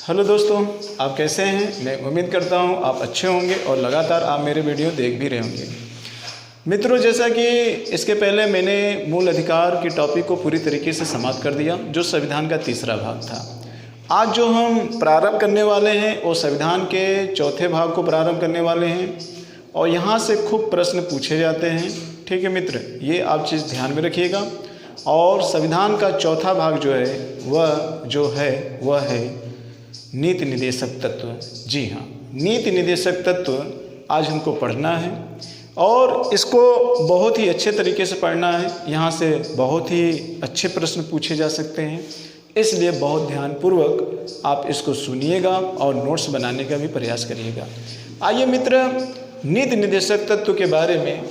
Hello दोस्तों, आप कैसे हैं। मैं उम्मीद करता हूं आप अच्छे होंगे और लगातार आप मेरे वीडियो देख भी रहे होंगे। मित्रों, जैसा कि इसके पहले मैंने मूल अधिकार की टॉपिक को पूरी तरीके से समाप्त कर दिया, जो संविधान का तीसरा भाग था। आज जो हम प्रारंभ करने वाले हैं वो संविधान के चौथे भाग को प्रारंभ करने वाले हैं और यहाँ से खूब प्रश्न पूछे जाते हैं। ठीक है मित्र, ये आप चीज़ ध्यान में रखिएगा। और संविधान का चौथा भाग जो है वह है नीति निदेशक तत्व। जी हाँ, नीति निदेशक तत्व आज हमको पढ़ना है और इसको बहुत ही अच्छे तरीके से पढ़ना है। यहाँ से बहुत ही अच्छे प्रश्न पूछे जा सकते हैं, इसलिए बहुत ध्यानपूर्वक आप इसको सुनिएगा और नोट्स बनाने का भी प्रयास करिएगा। आइए मित्र, नीति निदेशक तत्व के बारे में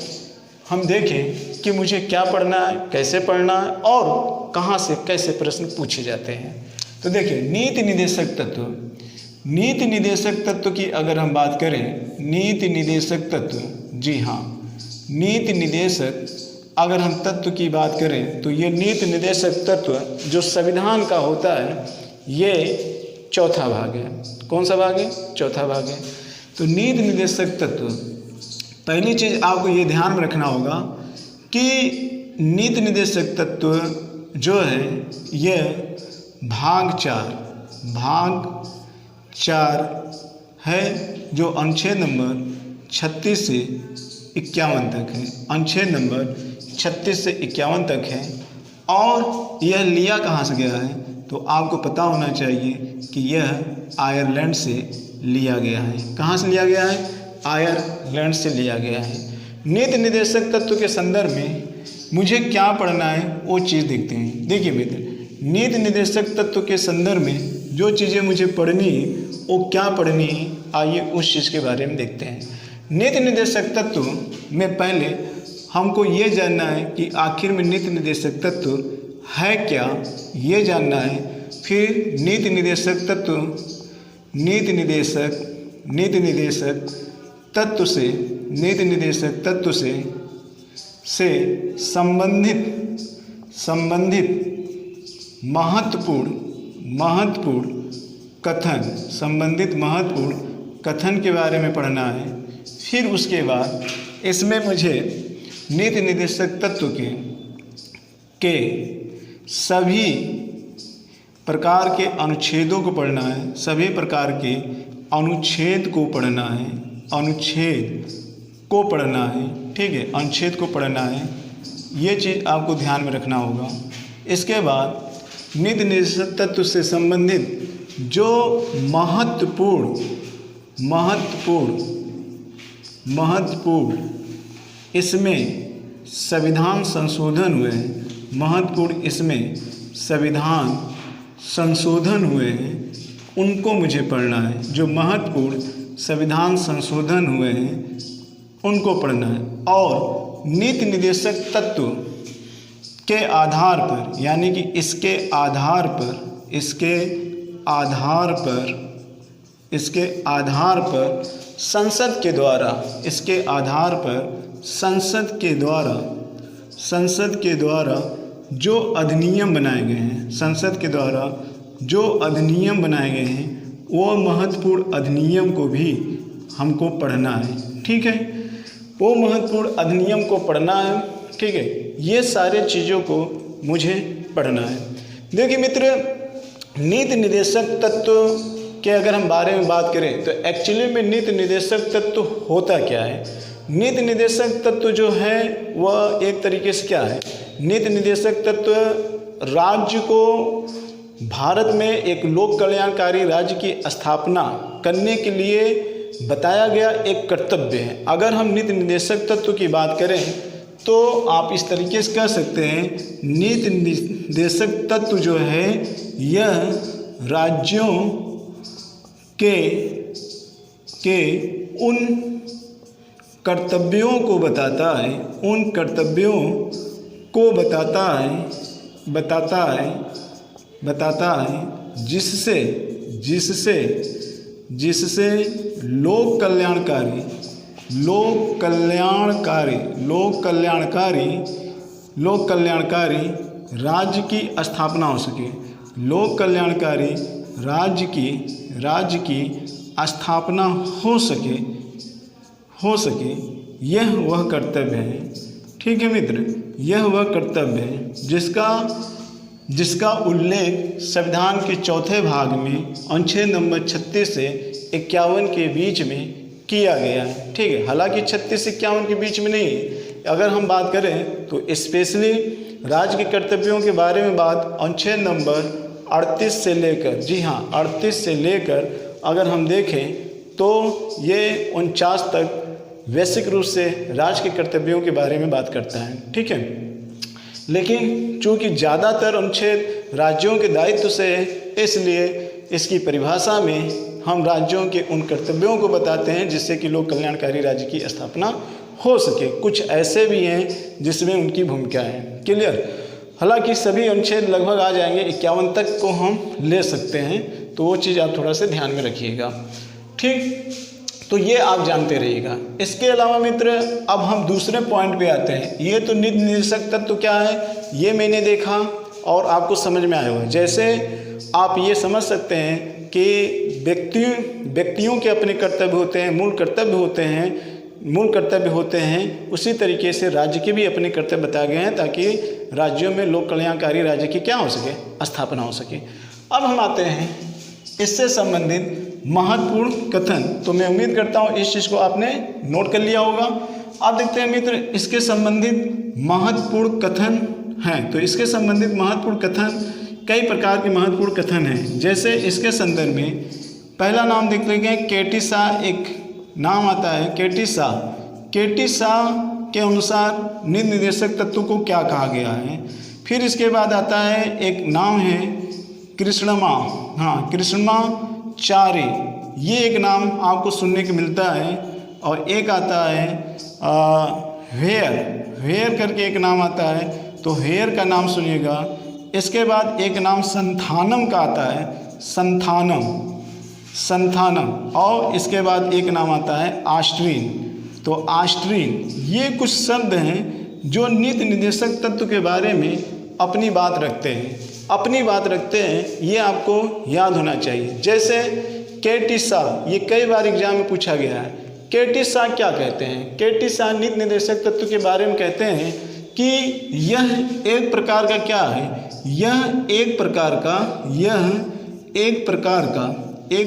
हम देखें कि मुझे क्या पढ़ना है, कैसे पढ़ना है और कहाँ से कैसे प्रश्न पूछे जाते हैं। तो देखिए, नीति निदेशक तत्व की अगर हम बात करें, नीति निदेशक तत्व, जी हाँ, नीति निदेशक अगर हम तत्व की बात करें तो ये नीति निदेशक तत्व जो संविधान का होता है ये चौथा भाग है। कौन सा भाग है? चौथा भाग है। तो नीति निदेशक तत्व, पहली चीज़ आपको ये ध्यान में रखना होगा कि नीति निदेशक तत्व जो है यह भाग चार है, जो अनुच्छेद नंबर 36 से 51 तक है। अनुच्छेद नंबर 36 से 51 तक है। और यह लिया कहाँ से गया है तो आपको पता होना चाहिए कि यह आयरलैंड से लिया गया है। कहाँ से लिया गया है? आयरलैंड से लिया गया है। नीति निदेशक तत्व के संदर्भ में मुझे क्या पढ़ना है वो चीज़ देखते हैं। देखिए मित्र, नीति निदेशक तत्व के संदर्भ में जो चीज़ें मुझे पढ़नी है वो क्या पढ़नी है, आइए उस चीज़ के बारे में देखते हैं। नीति निदेशक तत्व में पहले हमको ये जानना है कि आखिर में नीति निदेशक तत्व है क्या, ये जानना है। फिर नीति निदेशक तत्व से संबंधित महत्वपूर्ण कथन के बारे में पढ़ना है। फिर उसके बाद इसमें मुझे नीति निदेशक तत्व के सभी प्रकार के अनुच्छेदों को पढ़ना है। सभी प्रकार के अनुच्छेद को पढ़ना है। ठीक है, अनुच्छेद को पढ़ना है। ये चीज़ आपको ध्यान में रखना होगा। इसके बाद नीति निदेशक तत्व से संबंधित जो महत्वपूर्ण इसमें संविधान संशोधन हुए हैं, उनको मुझे पढ़ना है। जो महत्वपूर्ण संविधान संशोधन हुए हैं उनको पढ़ना है। और नीति निदेशक तत्व के आधार पर, यानी कि इसके आधार पर संसद के द्वारा जो अधिनियम बनाए गए हैं वो महत्वपूर्ण अधिनियम को भी हमको पढ़ना है। ठीक है, वो महत्वपूर्ण अधिनियम को पढ़ना है। ठीक है, ये सारे चीज़ों को मुझे पढ़ना है। देखिए मित्र, नीति निदेशक तत्व के अगर हम बारे में बात करें तो एक्चुअली में नीति निदेशक तत्व होता क्या है। नीति निदेशक तत्व जो है वह एक तरीके से क्या है, नीति निदेशक तत्व राज्य को भारत में एक लोक कल्याणकारी राज्य की स्थापना करने के लिए बताया गया एक कर्तव्य है। अगर हम नीति निदेशक तत्व की बात करें तो आप इस तरीके से कह सकते हैं, नीति निदेशक तत्व जो है यह राज्यों के उन कर्तव्यों को बताता है जिससे लोक कल्याणकारी राज्य की स्थापना हो सके। लोक कल्याणकारी राज्य राज्य की स्थापना हो सके यह वह कर्तव्य है। ठीक है मित्र, यह वह कर्तव्य है जिसका उल्लेख संविधान के चौथे भाग में अनुच्छेद नंबर 36 से 51 के बीच में किया गया है। ठीक है, हालांकि 36 से 51 के बीच में नहीं, अगर हम बात करें तो स्पेशली राज्य के कर्तव्यों के बारे में बात अनुच्छेद नंबर 38 से लेकर, जी हाँ 38 से लेकर अगर हम देखें तो ये 49 तक वैश्विक रूप से राज्य के कर्तव्यों के बारे में बात करता है। ठीक है, लेकिन चूँकि ज़्यादातर अनुच्छेद राज्यों के दायित्व से है, इसलिए इसकी परिभाषा में हम राज्यों के उन कर्तव्यों को बताते हैं जिससे कि लोक कल्याणकारी राज्य की स्थापना हो सके। कुछ ऐसे भी हैं जिसमें उनकी भूमिका है। क्लियर, हालांकि सभी अनुच्छेद लगभग आ जाएंगे, 51 तक को हम ले सकते हैं, तो वो चीज़ आप थोड़ा सा ध्यान में रखिएगा। ठीक, तो ये आप जानते रहिएगा। इसके अलावा मित्र अब हम दूसरे पॉइंट पे आते हैं। ये तो नीति निर्देशक तत्व क्या है ये मैंने देखा और आपको समझ में आया हुआ। जैसे आप ये समझ सकते हैं कि व्यक्तियों के अपने कर्तव्य होते हैं, मूल कर्तव्य होते हैं, उसी तरीके से राज्य के भी अपने कर्तव्य बताए गए हैं ताकि राज्यों में लोक कल्याणकारी राज्य की क्या हो सके, स्थापना हो सके। अब हम आते हैं इससे संबंधित महत्वपूर्ण कथन। तो मैं उम्मीद करता हूँ इस चीज़ को आपने नोट कर लिया होगा। आप देखते हैं मित्र, इसके संबंधित महत्वपूर्ण कथन हैं। तो इसके संबंधित महत्वपूर्ण कथन, कई प्रकार के महत्वपूर्ण कथन हैं। जैसे इसके संदर्भ में पहला नाम देख लेंगे, केटी शाह, एक नाम आता है केटी शाह। केटी शाह के अनुसार नीति निर्देशक तत्व को क्या कहा गया है। फिर इसके बाद आता है एक नाम है कृष्णमाचार्य, ये एक नाम आपको सुनने को मिलता है। और एक आता है हेयर करके एक नाम आता है, तो हेयर का नाम सुनिएगा। इसके बाद एक नाम संथानम का आता है, संथानम। और इसके बाद एक नाम आता है आस्ट्रीन। तो आस्ट्रीन, ये कुछ शब्द हैं जो नीति निर्देशक तत्व के बारे में अपनी बात रखते हैं, ये आपको याद होना चाहिए। जैसे केटी शाह, ये कई बार एग्जाम में पूछा गया है। केटी शाह क्या कहते हैं? केटी शाह नीति निर्देशक तत्व के बारे में कहते हैं कि यह एक प्रकार का क्या है, यह एक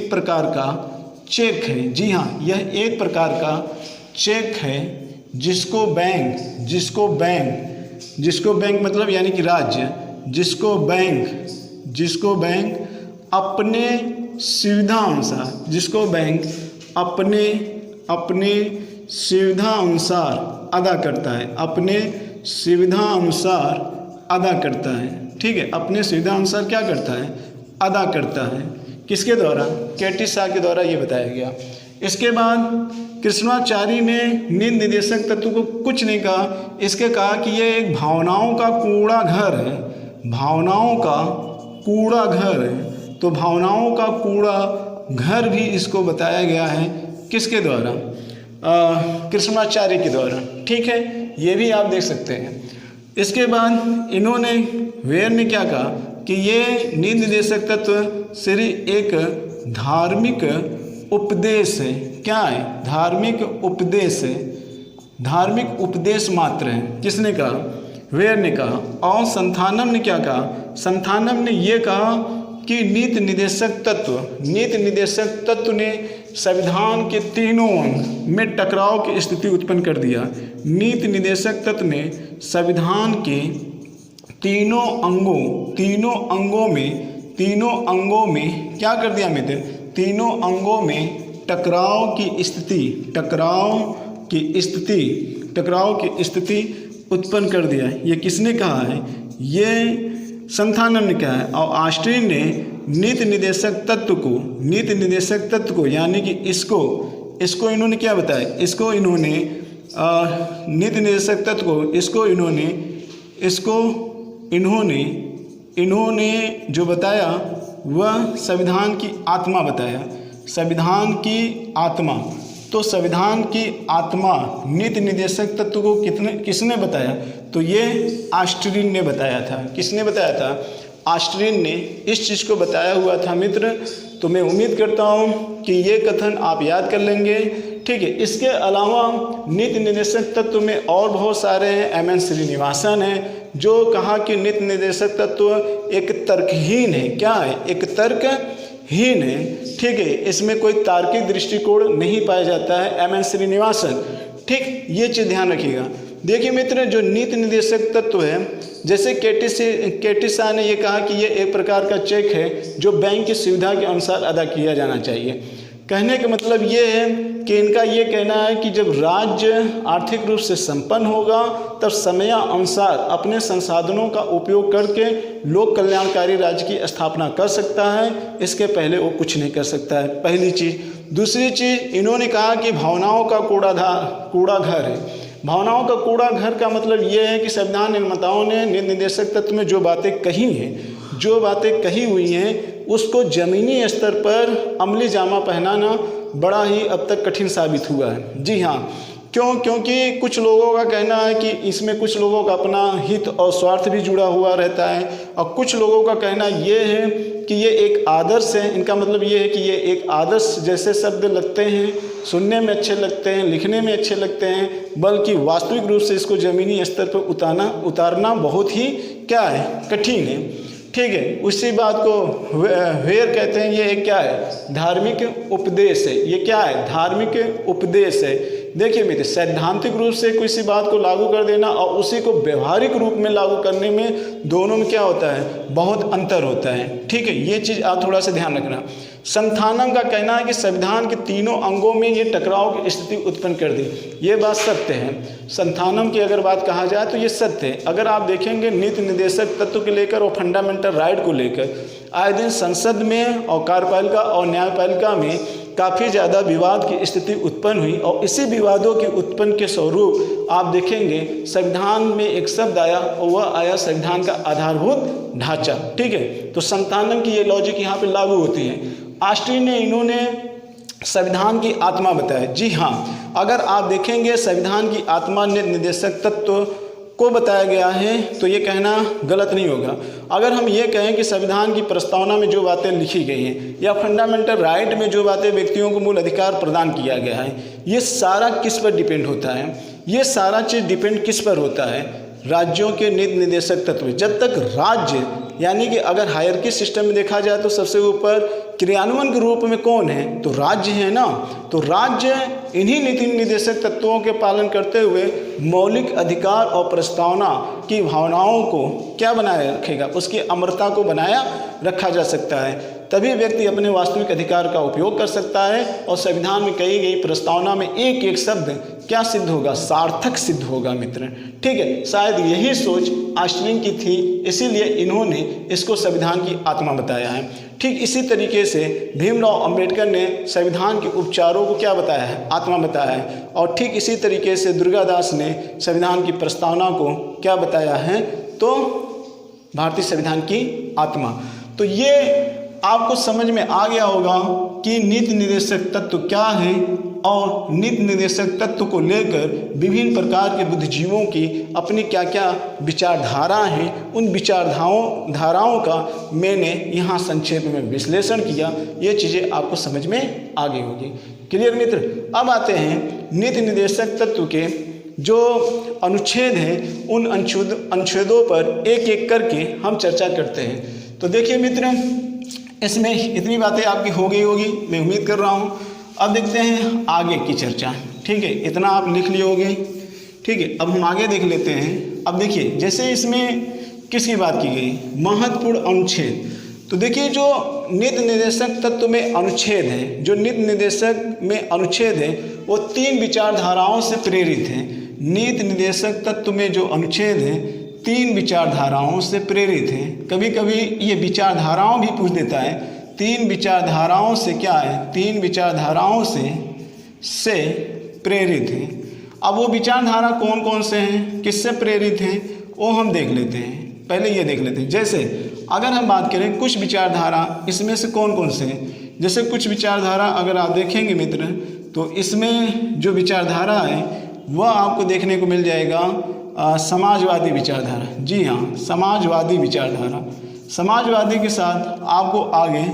प्रकार का चेक है। जी हाँ, यह एक प्रकार का चेक है जिसको बैंक मतलब यानी कि राज्य, जिसको बैंक अपने सुविधा अनुसार अदा करता है, ठीक है, अपने सुविधा अनुसार क्या करता है, अदा करता है। किसके द्वारा? केटी शाह के द्वारा ये बताया गया। इसके बाद कृष्णाचारी ने नीति निर्देशक तत्व को कुछ नहीं कहा, इसके कहा कि ये एक भावनाओं का कूड़ा घर है। तो भावनाओं का कूड़ा घर भी इसको बताया गया है। किसके द्वारा? कृष्णाचार्य के द्वारा। ठीक है, ये भी आप देख सकते हैं। इसके बाद इन्होंने वेयर ने क्या कहा कि ये नीति निर्देशक तत्व सिर्फ एक धार्मिक उपदेश है। क्या है? धार्मिक उपदेश मात्र है। किसने कहा? वेयर ने कहा। और संथानम ने क्या कहा? संथानम ने ये कहा कि नीति निर्देशक तत्व ने संविधान के तीनों अंग में टकराव की स्थिति उत्पन्न कर दिया। नीति निर्देशक तत्व ने संविधान के तीनों अंगों में क्या कर दिया मित्र? तीनों अंगों में टकराव की स्थिति उत्पन्न कर दिया। ये किसने कहा है? ये संथानम ने कहा है। और आस्ट्रीन ने नीति निर्देशक तत्व को यानी कि इसको इन्होंने क्या बताया? इसको इन्होंने नीति निर्देशक तत्व को इन्होंने जो बताया वह संविधान की आत्मा बताया। तो संविधान की आत्मा नीति निर्देशक तत्व को किसने बताया? तो ये आस्ट्रीन ने बताया था। किसने बताया था? ऑस्टिन ने इस चीज़ को बताया हुआ था मित्र। तो मैं उम्मीद करता हूँ कि ये कथन आप याद कर लेंगे। ठीक है, इसके अलावा नीति निर्देशक तत्व में और बहुत सारे हैं। एम.एन. श्रीनिवासन है जो कहा कि नीति निर्देशक तत्व एक तर्कहीन है। क्या है? एक तर्कहीन है। ठीक है, इसमें कोई तार्किक दृष्टिकोण नहीं पाया जाता है। एम.एन. श्रीनिवासन। ठीक, ये चीज़ ध्यान रखिएगा। देखिए मित्र, जो नीति निर्देशक तत्व है, जैसे केटी शाह ने ये कहा कि ये एक प्रकार का चेक है जो बैंक की सुविधा के अनुसार अदा किया जाना चाहिए। कहने का मतलब ये है कि इनका ये कहना है कि जब राज्य आर्थिक रूप से संपन्न होगा तब समयानुसार अपने संसाधनों का उपयोग करके लोक कल्याणकारी राज्य की स्थापना कर सकता है। इसके पहले वो कुछ नहीं कर सकता है, पहली चीज़। दूसरी चीज़, इन्होंने कहा कि भावनाओं का कूड़ाघर है। भावनाओं का कूड़ा घर का मतलब ये है कि संविधान निर्माताओं ने नीति निर्देशक तत्व में जो बातें कही हैं, जो बातें कही हुई हैं, उसको ज़मीनी स्तर पर अमली जामा पहनाना बड़ा ही अब तक कठिन साबित हुआ है। जी हाँ, क्यों? क्योंकि कुछ लोगों का कहना है कि इसमें कुछ लोगों का अपना हित और स्वार्थ भी जुड़ा हुआ रहता है, और कुछ लोगों का कहना ये है कि ये एक आदर्श है। इनका मतलब ये है कि ये एक आदर्श जैसे शब्द लगते हैं, सुनने में अच्छे लगते हैं, लिखने में अच्छे लगते हैं, बल्कि वास्तविक रूप से इसको ज़मीनी स्तर पर उतारना बहुत ही क्या है? कठिन है। ठीक है, उसी बात को वेर कहते हैं। ये एक क्या है? धार्मिक उपदेश है। ये क्या है? धार्मिक उपदेश है। देखिए मित्र, सैद्धांतिक रूप से किसी बात को लागू कर देना और उसी को व्यवहारिक रूप में लागू करने में दोनों में क्या होता है? बहुत अंतर होता है। ठीक है, ये चीज़ आप थोड़ा सा ध्यान रखना। संथानम का कहना है कि संविधान के तीनों अंगों में ये टकराव की स्थिति उत्पन्न कर दी। ये बात सत्य है। संथानम की अगर बात कहा जाए तो ये सत्य है। अगर आप देखेंगे नीति निर्देशक तत्व को लेकर और फंडामेंटल राइट को लेकर आए दिन संसद में और कार्यपालिका और न्यायपालिका में काफ़ी ज़्यादा विवाद की स्थिति उत्पन्न हुई, और इसी विवादों के उत्पन्न के स्वरूप आप देखेंगे संविधान में एक शब्द आया, और वह आया संविधान का आधारभूत ढांचा। ठीक है, तो संतानम की ये लॉजिक यहाँ पे लागू होती है। ऑस्टिन ने इन्होंने संविधान की आत्मा बताया। जी हाँ, अगर आप देखेंगे संविधान की आत्मा निर्देशक तत्व को बताया गया है तो ये कहना गलत नहीं होगा। अगर हम ये कहें कि संविधान की प्रस्तावना में जो बातें लिखी गई हैं या फंडामेंटल राइट में जो बातें व्यक्तियों को मूल अधिकार प्रदान किया गया है, ये सारा किस पर डिपेंड होता है? ये सारा चीज़ डिपेंड किस पर होता है? राज्यों के नीति निर्देशक तत्व। जब तक राज्य, यानी कि अगर हायरकी सिस्टम में देखा जाए तो सबसे ऊपर क्रियान्वयन के रूप में कौन है? तो राज्य है ना। तो राज्य इन्हीं नीति निर्देशक तत्वों के पालन करते हुए मौलिक अधिकार और प्रस्तावना की भावनाओं को क्या बनाए रखेगा? उसकी अमरता को बनाया रखा जा सकता है। तभी व्यक्ति अपने वास्तविक अधिकार का उपयोग कर सकता है, और संविधान में कही गई प्रस्तावना में एक एक शब्द क्या सिद्ध होगा? सार्थक सिद्ध होगा मित्र। ठीक है, शायद यही सोच ऑस्टिन की थी, इसीलिए इन्होंने इसको संविधान की आत्मा बताया है। ठीक इसी तरीके से भीमराव अंबेडकर ने संविधान के उपचारों को क्या बताया है? आत्मा बताया है। और ठीक इसी तरीके से दुर्गादास ने संविधान की प्रस्तावना को क्या बताया है? तो भारतीय संविधान की आत्मा। तो ये आपको समझ में आ गया होगा कि नीति निर्देशक तत्व क्या है, और नीति निर्देशक तत्व को लेकर विभिन्न प्रकार के बुद्धिजीवों की अपनी क्या क्या विचारधारा हैं। उन धाराओं का मैंने यहाँ संक्षेप में विश्लेषण किया। ये चीज़ें आपको समझ में आ गई होगी। क्लियर मित्र? अब आते हैं नीति निर्देशक तत्व के जो अनुच्छेद हैं, उन अनुच्छेदों पर एक एक करके हम चर्चा करते हैं। तो देखिए मित्र, इसमें इतनी बातें आपकी हो गई होगी, मैं उम्मीद कर रहा हूँ। अब देखते हैं आगे की चर्चा। ठीक है, इतना आप लिख लिए होंगे। ठीक है, अब हम आगे देख लेते हैं। अब देखिए, जैसे इसमें किसकी बात की गई? महत्वपूर्ण अनुच्छेद। तो देखिए, जो नीति निर्देशक तत्व में अनुच्छेद है, जो नीति निर्देशक में अनुच्छेद है, वो 3 विचारधाराओं से प्रेरित हैं। नीति निर्देशक तत्व में जो अनुच्छेद हैं 3 विचारधाराओं से प्रेरित हैं। कभी कभी ये विचारधाराओं भी पूछ देता है। 3 विचारधाराओं से क्या है? 3 विचारधाराओं से प्रेरित हैं। अब वो विचारधारा कौन कौन से हैं, किससे प्रेरित हैं, वो हम देख लेते हैं। पहले ये देख लेते हैं। जैसे अगर हम बात करें कुछ विचारधारा, इसमें से कौन कौन से हैं? जैसे कुछ विचारधारा अगर आप देखेंगे मित्र, तो इसमें जो विचारधारा है वह आपको देखने को मिल जाएगा समाजवादी विचारधारा। जी हाँ, समाजवादी विचारधारा। समाजवादी के साथ आपको आगे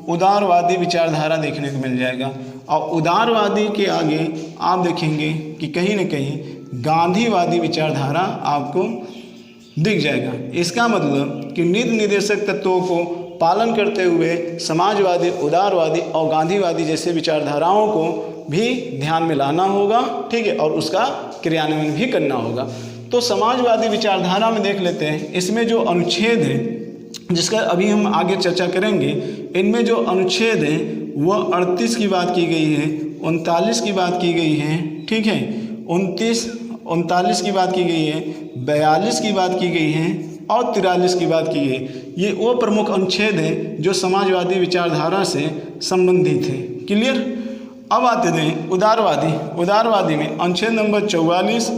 उदारवादी विचारधारा देखने को मिल जाएगा, और उदारवादी के आगे आप देखेंगे कि कहीं न कहीं गांधीवादी विचारधारा आपको दिख जाएगा। इसका मतलब कि नीति निर्देशक तत्वों को पालन करते हुए समाजवादी, उदारवादी और गांधीवादी जैसे विचारधाराओं को भी ध्यान में लाना होगा, ठीक है, और उसका क्रियान्वयन भी करना होगा। तो समाजवादी विचारधारा में देख लेते हैं, इसमें जो अनुच्छेद है जिसका अभी हम आगे चर्चा करेंगे, इनमें जो अनुच्छेद हैं वह 38 की बात की गई है, 39 की बात की गई है, ठीक है, 39 की बात की गई है, 42 की बात की गई है और 43 की बात की गई। ये वो प्रमुख अनुच्छेद हैं जो समाजवादी विचारधारा से संबंधित है। क्लियर। अब आते हैं उदारवादी में अनुच्छेद नंबर 44,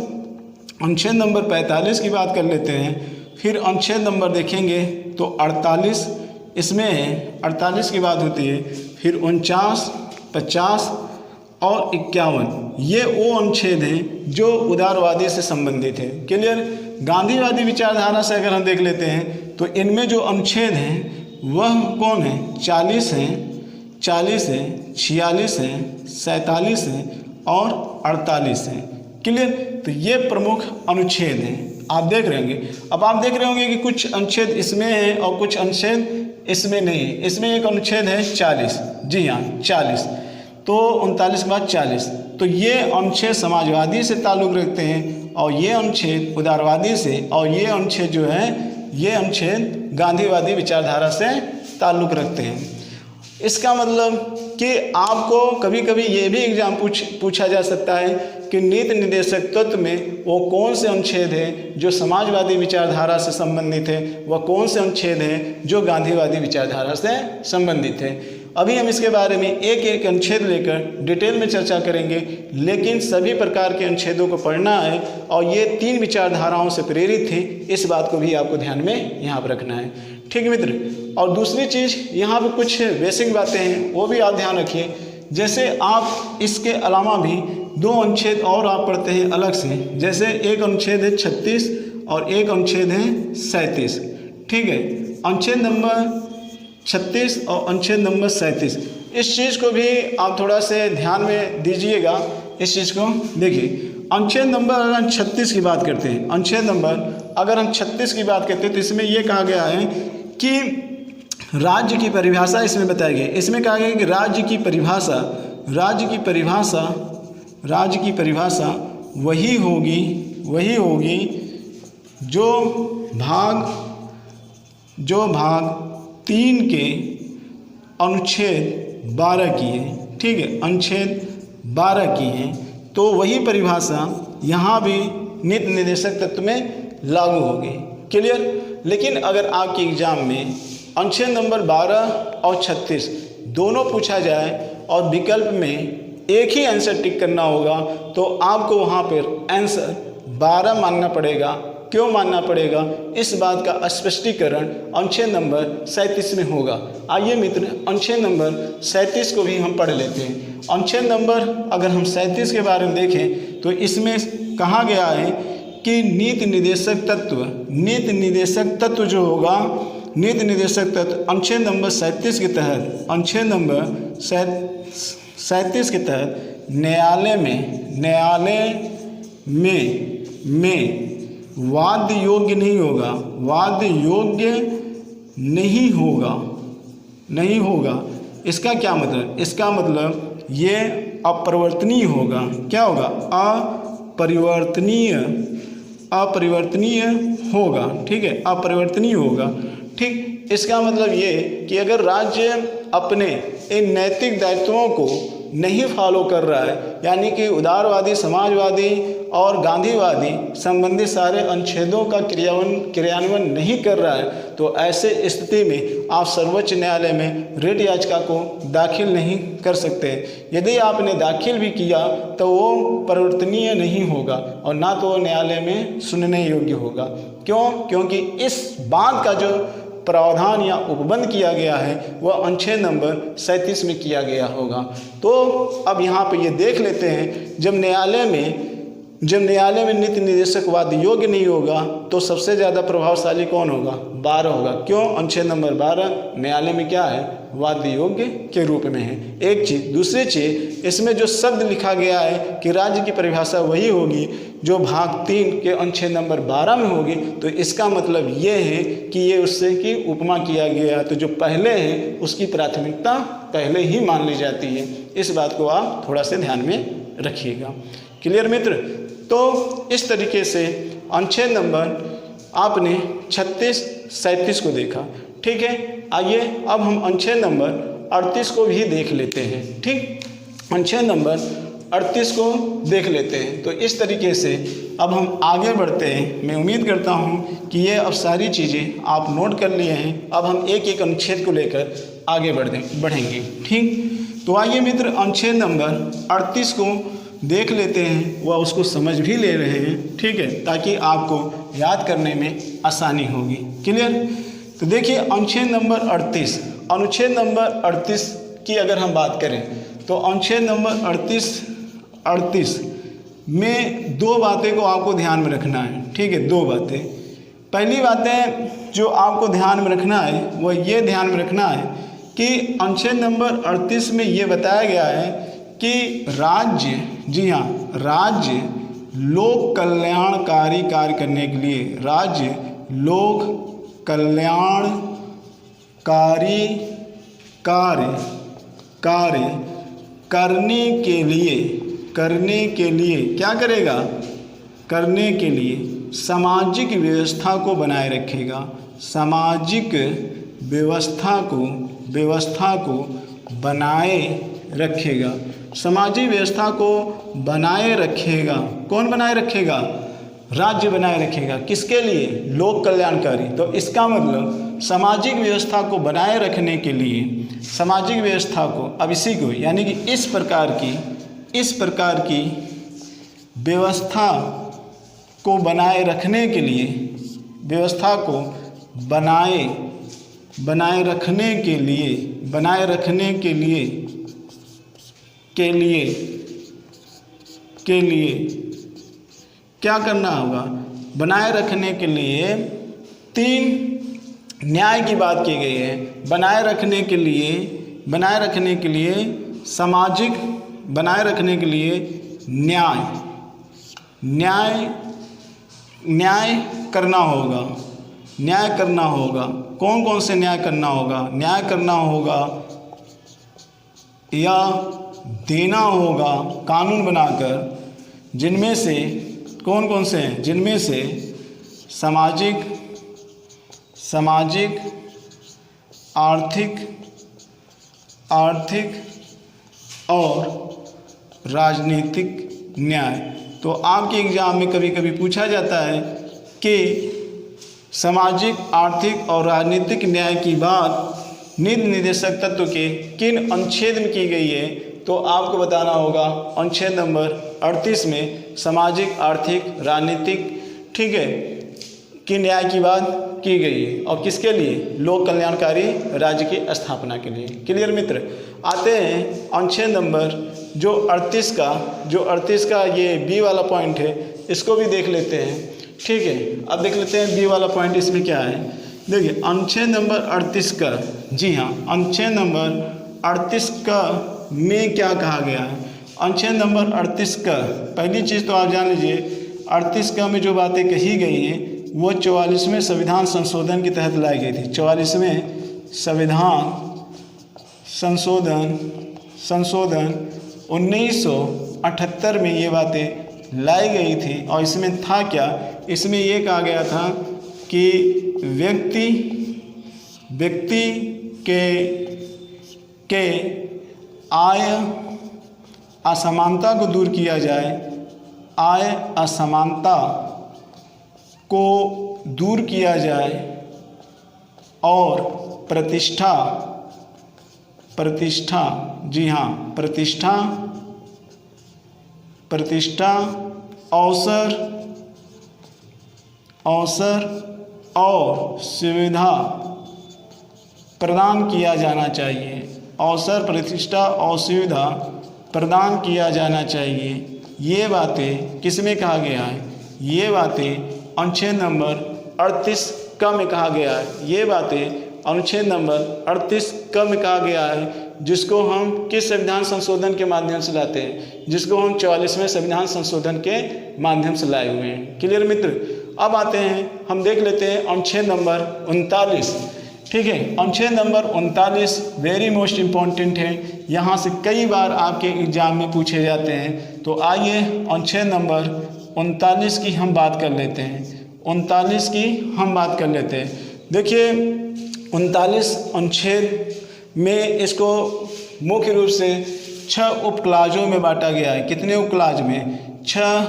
अनुच्छेद नंबर 45 की बात कर लेते हैं। फिर अनुच्छेद नंबर देखेंगे तो 48, इसमें 48 की बात होती है। फिर 49, 50 और 51, ये वो अनुच्छेद हैं जो उदारवादी से संबंधित है। क्लियर। गांधीवादी विचारधारा से अगर हम देख लेते हैं तो इनमें जो अनुच्छेद हैं वह कौन है, 40 हैं, 46 हैं, 46 हैं, 47 हैं और 48 हैं। क्लियर। तो ये प्रमुख अनुच्छेद हैं, आप देख रहे होंगे। अब आप देख रहे होंगे कि कुछ अनुच्छेद इसमें हैं और कुछ अनुच्छेद इसमें नहीं है। इसमें एक अनुच्छेद है 40, जी हाँ 40, तो 39 के बाद 40, तो ये अनुच्छेद समाजवादी से ताल्लुक़ रखते हैं और ये अनुच्छेद उदारवादी से, और ये अनुच्छेद जो है ये अनुच्छेद गांधीवादी विचारधारा से ताल्लुक़ रखते हैं। इसका मतलब कि आपको कभी कभी ये भी एग्जाम पूछा जा सकता है कि नीति निर्देशक तत्व में वो कौन से अनुच्छेद हैं जो समाजवादी विचारधारा से संबंधित है, वह कौन से अनुच्छेद हैं जो गांधीवादी विचारधारा से संबंधित है। अभी हम इसके बारे में एक एक अनुच्छेद लेकर डिटेल में चर्चा करेंगे, लेकिन सभी प्रकार के अनुच्छेदों को पढ़ना है और ये 3 विचारधाराओं से प्रेरित थे, इस बात को भी आपको ध्यान में यहाँ पर रखना है। ठीक है मित्र। और दूसरी चीज़ यहाँ पर कुछ बेसिक बातें हैं वो भी आप ध्यान रखिए। जैसे आप इसके अलावा भी 2 अनुच्छेद और आप पढ़ते हैं अलग से, जैसे एक अनुच्छेद है 36 और एक अनुच्छेद है 37। ठीक है, अनुच्छेद नंबर 36 और अनुच्छेद नंबर 37, इस चीज़ को भी आप थोड़ा से ध्यान में दीजिएगा। इस चीज़ को देखिए, अनुच्छेद नंबर अगर हम 36 की बात करते हैं, अनुच्छेद नंबर अगर हम 36 की बात करते हैं तो इसमें यह कहा गया है कि राज्य की परिभाषा इसमें बताई गई। इसमें कहा गया कि राज्य की परिभाषा वही होगी जो भाग 3 के अनुच्छेद 12 की है। ठीक है, अनुच्छेद 12 की है, तो वही परिभाषा यहाँ भी नीति निर्देशक तत्व में लागू होगी। क्लियर। लेकिन अगर आपके एग्जाम में अनुच्छेद नंबर 12 और 36 दोनों पूछा जाए और विकल्प में एक ही आंसर टिक करना होगा, तो आपको वहाँ पर आंसर 12 मानना पड़ेगा। क्यों मानना पड़ेगा, इस बात का स्पष्टीकरण अनुच्छेद नंबर 37 में होगा। आइए मित्र, अनुच्छेद नंबर 37 को भी हम पढ़ लेते हैं। अनुच्छेद नंबर अगर हम 37 के बारे में देखें तो इसमें कहा गया है कि नीति निर्देशक तत्व जो होगा, नीति निर्देशक तत्व अनुच्छेद नंबर 37 के तहत, अनुच्छेद नंबर 37 के तहत न्यायालय में वाद्य योग्य नहीं होगा। इसका क्या मतलब, इसका मतलब ये अपरिवर्तनीय होगा। क्या होगा, अपरिवर्तनीय होगा। ठीक है, अपरिवर्तनीय होगा। ठीक, इसका मतलब ये कि अगर राज्य अपने इन नैतिक दायित्वों को नहीं फॉलो कर रहा है, यानी कि उदारवादी, समाजवादी और गांधीवादी संबंधित सारे अनुच्छेदों का क्रियान्वयन नहीं कर रहा है, तो ऐसे स्थिति में आप सर्वोच्च न्यायालय में रिट याचिका को दाखिल नहीं कर सकते। यदि आपने दाखिल भी किया तो वो परिवर्तनीय नहीं होगा और ना तो वो न्यायालय में सुनने योग्य होगा। क्यों? क्योंकि इस बात का जो प्रावधान या उपबंध किया गया है वह अनुच्छेद नंबर 37 में किया गया होगा। तो अब यहाँ पे ये देख लेते हैं, जब न्यायालय में जब न्यायालय में नीति निर्देशक वाद योग्य नहीं होगा तो सबसे ज़्यादा प्रभावशाली कौन होगा? 12 होगा। क्यों? अनुच्छेद नंबर 12 न्यायालय में क्या है? वाद योग्य के रूप में है। एक चीज़। दूसरी चीज़, इसमें जो शब्द लिखा गया है कि राज्य की परिभाषा वही होगी जो भाग 3 के अनुच्छेद नंबर 12 में होगी, तो इसका मतलब ये है कि ये उससे की उपमा किया गया है, तो जो पहले है उसकी प्राथमिकता पहले ही मान ली जाती है। इस बात को आप थोड़ा से ध्यान में रखिएगा। क्लियर मित्र? तो इस तरीके से अनुच्छेद नंबर आपने 36, 37 को देखा। ठीक है, आइए अब हम अनुच्छेद नंबर 38 को भी देख लेते हैं। ठीक, अनुच्छेद नंबर 38 को देख लेते हैं। तो इस तरीके से अब हम आगे बढ़ते हैं। मैं उम्मीद करता हूँ कि ये अब सारी चीज़ें आप नोट कर लिए हैं। अब हम एक एक अनुच्छेद को लेकर आगे बढ़ेंगे। ठीक, तो आइए मित्र अनुच्छेद नंबर 38 को देख लेते हैं, वह उसको समझ भी ले रहे हैं। ठीक है, ताकि आपको याद करने में आसानी होगी। क्लियर? तो देखिए अनुच्छेद नंबर 38, अनुच्छेद नंबर 38 की अगर हम बात करें तो अनुच्छेद नंबर 38 में 2 बातें को आपको ध्यान में रखना है। ठीक है, 2 बातें। पहली बातें जो आपको ध्यान में रखना है वह ये ध्यान में रखना है कि अनुच्छेद नंबर 38 में ये बताया गया है कि राज्य, जी हाँ, राज्य लोक कल्याणकारी कार्य करने के लिए, राज्य लोक कल्याणकारी कार्य करने के लिए क्या करेगा? करने के लिए सामाजिक व्यवस्था को बनाए रखेगा। सामाजिक व्यवस्था को बनाए रखेगा। सामाजिक व्यवस्था को बनाए रखेगा। कौन बनाए रखेगा? राज्य बनाए रखेगा। किसके लिए? लोक कल्याणकारी। तो इसका मतलब सामाजिक व्यवस्था को बनाए रखने के लिए, सामाजिक व्यवस्था को, अब इसी को यानी कि इस प्रकार की व्यवस्था को बनाए रखने के लिए, व्यवस्था को बनाए रखने के लिए क्या करना होगा? बनाए रखने के लिए 3 न्याय की बात की गई है। बनाए रखने के लिए सामाजिक, बनाए रखने के लिए न्याय करना होगा। कौन कौन से न्याय करना होगा? न्याय करना होगा या देना होगा कानून बनाकर, जिनमें से कौन कौन से हैं? जिनमें से सामाजिक, आर्थिक और राजनीतिक न्याय। तो आपके एग्जाम में कभी कभी पूछा जाता है कि सामाजिक, आर्थिक और राजनीतिक न्याय की बात नीति निर्देशक तत्व के किन अनुच्छेद में की गई है? तो आपको बताना होगा अनुच्छेद नंबर 38 में सामाजिक, आर्थिक, राजनीतिक, ठीक है, कि न्याय की बात की गई है। और किसके लिए? लोक कल्याणकारी राज्य की स्थापना के लिए। क्लियर मित्र? आते हैं अनुच्छेद नंबर जो 38 का ये बी वाला पॉइंट है, इसको भी देख लेते हैं। ठीक है, अब देख लेते हैं बी वाला पॉइंट इसमें क्या है। देखिए अनुच्छेद नंबर 38 का, जी हाँ, अनुच्छेद नंबर 38 का में क्या कहा गया है? अनुच्छेद नंबर 38 का पहली चीज़ तो आप जान लीजिए, 38 का में जो बातें कही गई हैं वो 44वें संविधान संशोधन के तहत लाई गई थी। 44वें संविधान संशोधन 1978 में ये बातें लाई गई थी। और इसमें था क्या? इसमें ये कहा गया था कि व्यक्ति के आय असमानता को दूर किया जाए, आय असमानता को दूर किया जाए और प्रतिष्ठा, जी हाँ, प्रतिष्ठा, अवसर और सुविधा प्रदान किया जाना चाहिए। अवसर, प्रतिष्ठा और सुविधा प्रदान किया जाना चाहिए। ये बातें किस में कहा गया है? ये बातें अनुच्छेद नंबर 38 क में कहा गया है। ये बातें अनुच्छेद नंबर 38 क में कहा गया है, जिसको हम किस संविधान संशोधन के माध्यम से लाते हैं? जिसको हम 44वें संविधान संशोधन के माध्यम से लाए हुए हैं। क्लियर मित्र? अब आते हैं, हम देख लेते हैं अनुच्छेद नंबर 39। ठीक है, अनुच्छेद नंबर 39 वेरी मोस्ट इम्पॉर्टेंट है, यहाँ से कई बार आपके एग्जाम में पूछे जाते हैं। तो आइए अनुच्छेद नंबर 39 की हम बात कर लेते हैं। 39 की हम बात कर लेते हैं। देखिए 39 अनुच्छेद में इसको मुख्य रूप से 6 उपक्लाजों में बांटा गया है। कितने उपक्लाज में? 6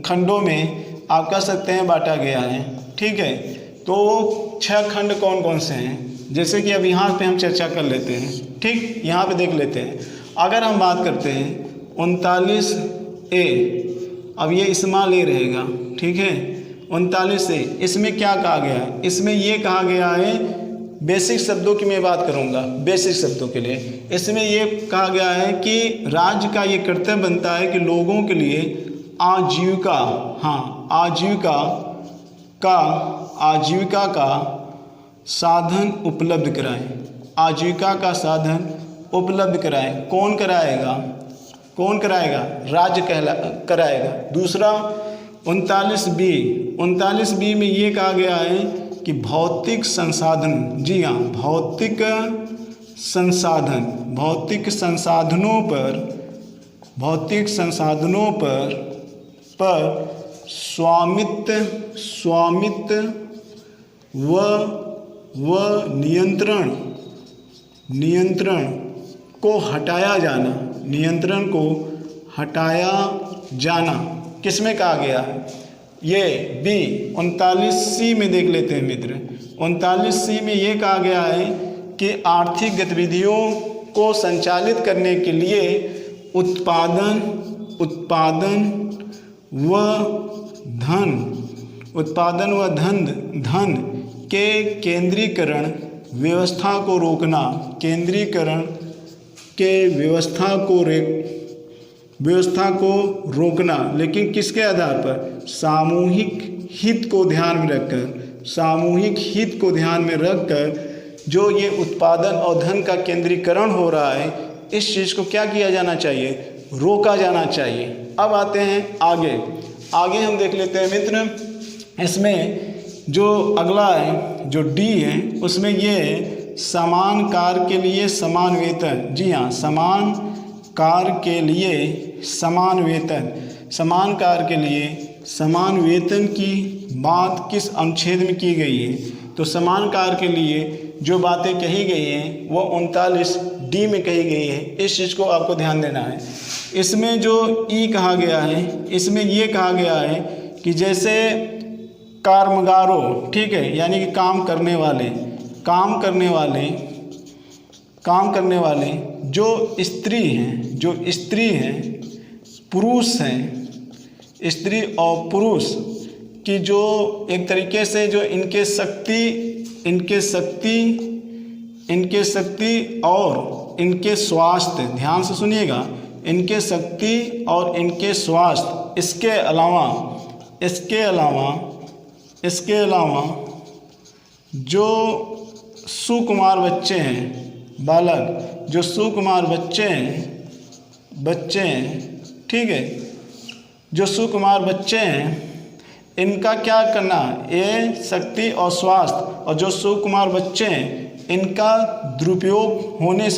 खंडों में आप कह सकते हैं बांटा गया है। ठीक है, तो 6 खंड कौन कौन से हैं? जैसे कि अब यहाँ पे हम चर्चा कर लेते हैं। ठीक, यहाँ पे देख लेते हैं। अगर हम बात करते हैं 39A, अब ये इस्माल ए रहेगा। ठीक है, 39A इसमें क्या कहा गया है? इसमें ये कहा गया है, बेसिक शब्दों की मैं बात करूँगा, बेसिक शब्दों के लिए। इसमें ये कहा गया है कि राज्य का ये कर्तव्य बनता है कि लोगों के लिए आजीविका, हाँ आजीविका का साधन उपलब्ध कराएं। आजीविका का साधन उपलब्ध कराएं। कौन कराएगा? कौन कराएगा? राज्य कराएगा। दूसरा 39B में ये कहा गया है कि भौतिक संसाधन, जी हाँ, भौतिक संसाधनों पर स्वामित्व व नियंत्रण को हटाया जाना, किसमें कहा गया है? ये बी 39C में देख लेते हैं मित्र। 39C में ये कहा गया है कि आर्थिक गतिविधियों को संचालित करने के लिए उत्पादन व धन के केंद्रीकरण व्यवस्था को रोकना, व्यवस्था को रोकना, लेकिन किसके आधार पर? सामूहिक हित को ध्यान में रखकर जो ये उत्पादन और धन का केंद्रीकरण हो रहा है, इस चीज़ को क्या किया जाना चाहिए? रोका जाना चाहिए। अब आते हैं आगे हम देख लेते हैं मित्र। इसमें जो अगला है, जो डी है, उसमें ये है समान कार्य के लिए समान वेतन। जी हाँ, समान कार्य के लिए समान वेतन। समान कार्य के लिए समान वेतन की बात किस अनुच्छेद में की गई है? तो समान कार्य के लिए जो बातें कही गई हैं वो 39D में कही गई है। इस चीज़ को आपको ध्यान देना है। इसमें जो ई कहा गया है, इसमें ये कहा गया है कि जैसे कामगारों, ठीक है, यानी कि काम करने वाले जो स्त्री हैं, पुरुष हैं, स्त्री और पुरुष की जो एक तरीके से जो इनके शक्ति और इनके स्वास्थ्य, ध्यान से सुनिएगा, इनके शक्ति और इनके स्वास्थ्य, इसके अलावा जो सुकुमार बच्चे हैं, बालक, जो सुकुमार बच्चे हैं, ठीक है, जो सुकुमार बच्चे हैं, इनका क्या करना? ये शक्ति और स्वास्थ्य, और जो सुकुमार बच्चे हैं इनका दुरुपयोग होने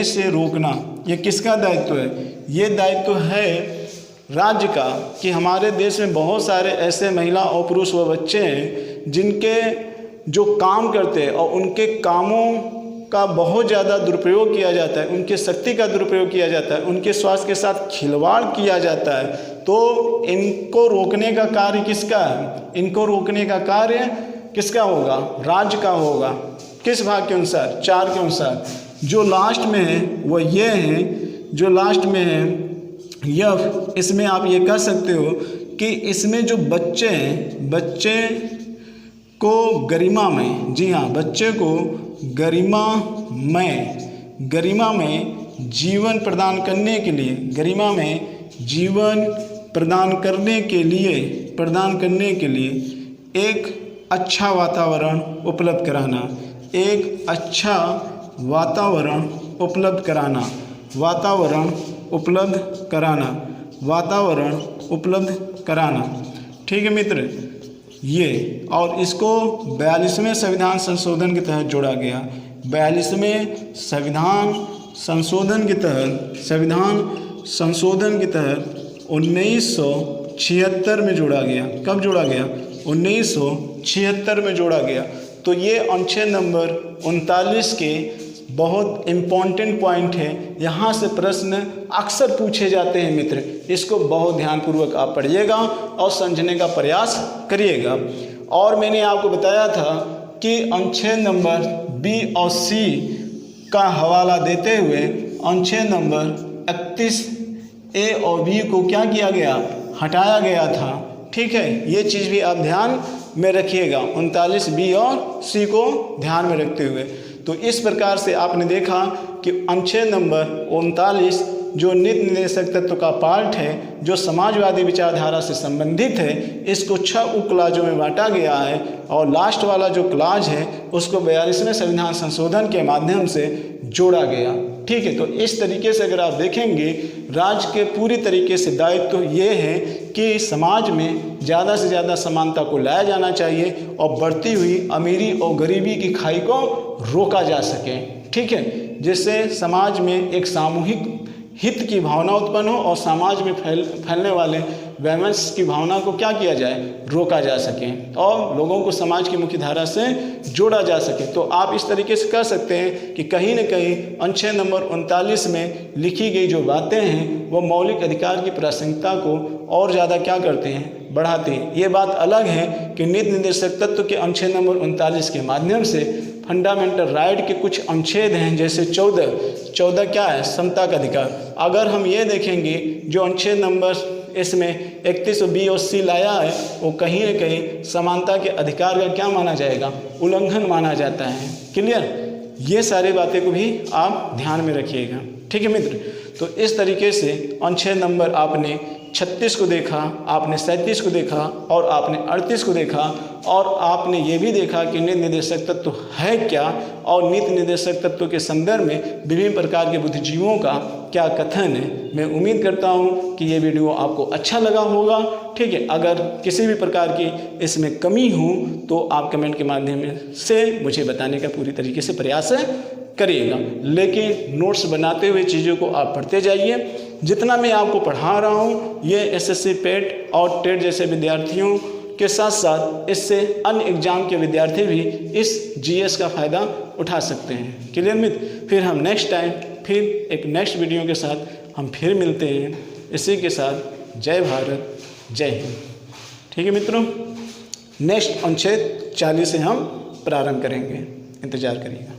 से रोकना, ये किसका दायित्व है? ये दायित्व है राज्य का, कि हमारे देश में बहुत सारे ऐसे महिला और पुरुष व बच्चे हैं जिनके जो काम करते हैं और उनके कामों का बहुत ज़्यादा दुरुपयोग किया जाता है, उनके शक्ति का दुरुपयोग किया जाता है, उनके स्वास्थ्य के साथ खिलवाड़ किया जाता है। तो इनको रोकने का कार्य किसका है? इनको रोकने का कार्य किसका होगा? राज्य का होगा। किस भाग के अनुसार? 4 के अनुसार। जो लास्ट में है वो ये है, जो लास्ट में है यह, इसमें आप ये कह सकते हो कि इसमें जो बच्चे हैं, बच्चे को गरिमामय, जी हाँ, बच्चे को गरिमामय गरिमा में जीवन प्रदान करने के लिए, गरिमा में जीवन प्रदान करने के लिए एक अच्छा वातावरण उपलब्ध कराना, एक अच्छा वातावरण उपलब्ध कराना, वातावरण उपलब्ध कराना। ठीक है मित्र, ये और इसको 42वें संविधान संशोधन के तहत जोड़ा गया। 42वें संविधान संशोधन के तहत 1976 में जोड़ा गया। कब जोड़ा गया? 1976 में जोड़ा गया। तो ये अनुच्छेद नंबर 39 के बहुत इम्पॉर्टेंट पॉइंट है। यहाँ से प्रश्न अक्सर पूछे जाते हैं मित्र, इसको बहुत ध्यानपूर्वक आप पढ़िएगा और समझने का प्रयास करिएगा। और मैंने आपको बताया था कि अनुच्छेद नंबर बी और सी का हवाला देते हुए अनुच्छेद नंबर 31 ए और बी को क्या किया गया? हटाया गया था। ठीक है, ये चीज़ भी आप ध्यान में रखिएगा, 39 बी और सी को ध्यान में रखते हुए। तो इस प्रकार से आपने देखा कि अनुच्छेद नंबर 39 जो नीति निर्देशक तत्व का पार्ट है, जो समाजवादी विचारधारा से संबंधित है, इसको 6 उप क्लाजों में बांटा गया है और लास्ट वाला जो क्लाज है उसको 42वें संविधान संशोधन के माध्यम से जोड़ा गया। ठीक है, तो इस तरीके से अगर आप देखेंगे, राज्य के पूरी तरीके से दायित्व तो ये है कि समाज में ज़्यादा से ज़्यादा समानता को लाया जाना चाहिए और बढ़ती हुई अमीरी और गरीबी की खाई को रोका जा सके। ठीक है, जिससे समाज में एक सामूहिक हित की भावना उत्पन्न हो और समाज में फैलने वाले वैमनस्य की भावना को क्या किया जाए? रोका जा सके और लोगों को समाज की मुख्य धारा से जोड़ा जा सके। तो आप इस तरीके से कर सकते हैं कि कहीं न कहीं अनुच्छेद नंबर 39 में लिखी गई जो बातें हैं वो मौलिक अधिकार की प्रासंगिकता को और ज़्यादा क्या करते हैं? बढ़ाते हैं। ये बात अलग है कि नीति निर्देशक तत्व के अनुच्छेद नंबर 39 के माध्यम से फंडामेंटल राइट के कुछ अनुच्छेद हैं, जैसे 14 क्या है? समता का अधिकार। अगर हम ये देखेंगे जो अनुच्छेद नंबर इसमें 31 बी और सी लाया है, वो कहीं न कहीं समानता के अधिकार का क्या माना जाएगा? उल्लंघन माना जाता है। क्लियर? ये सारी बातें को भी आप ध्यान में रखिएगा। ठीक है मित्र, तो इस तरीके से अनुच्छेद नंबर आपने 36 को देखा, आपने 37 को देखा और आपने 38 को देखा और आपने ये भी देखा कि नीति निर्देशक तत्व है क्या और नीति निर्देशक तत्व के संदर्भ में विभिन्न प्रकार के बुद्धिजीवियों का क्या कथन है। मैं उम्मीद करता हूँ कि ये वीडियो आपको अच्छा लगा होगा। ठीक है, अगर किसी भी प्रकार की इसमें कमी हो तो आप कमेंट के माध्यम से मुझे बताने का पूरी तरीके से प्रयास करिएगा, लेकिन नोट्स बनाते हुए चीज़ों को आप पढ़ते जाइए। जितना मैं आपको पढ़ा रहा हूँ ये एसएससी पेट और टेट जैसे विद्यार्थियों के साथ साथ इससे अन्य एग्जाम के विद्यार्थी भी इस जीएस का फ़ायदा उठा सकते हैं। क्लियर मित्र? फिर हम नेक्स्ट टाइम फिर एक नेक्स्ट वीडियो के साथ हम फिर मिलते हैं। इसी के साथ जय भारत, जय हिंद। ठीक है मित्रों, नेक्स्ट अनुच्छेद 40 से हम प्रारंभ करेंगे, इंतज़ार करिएगा।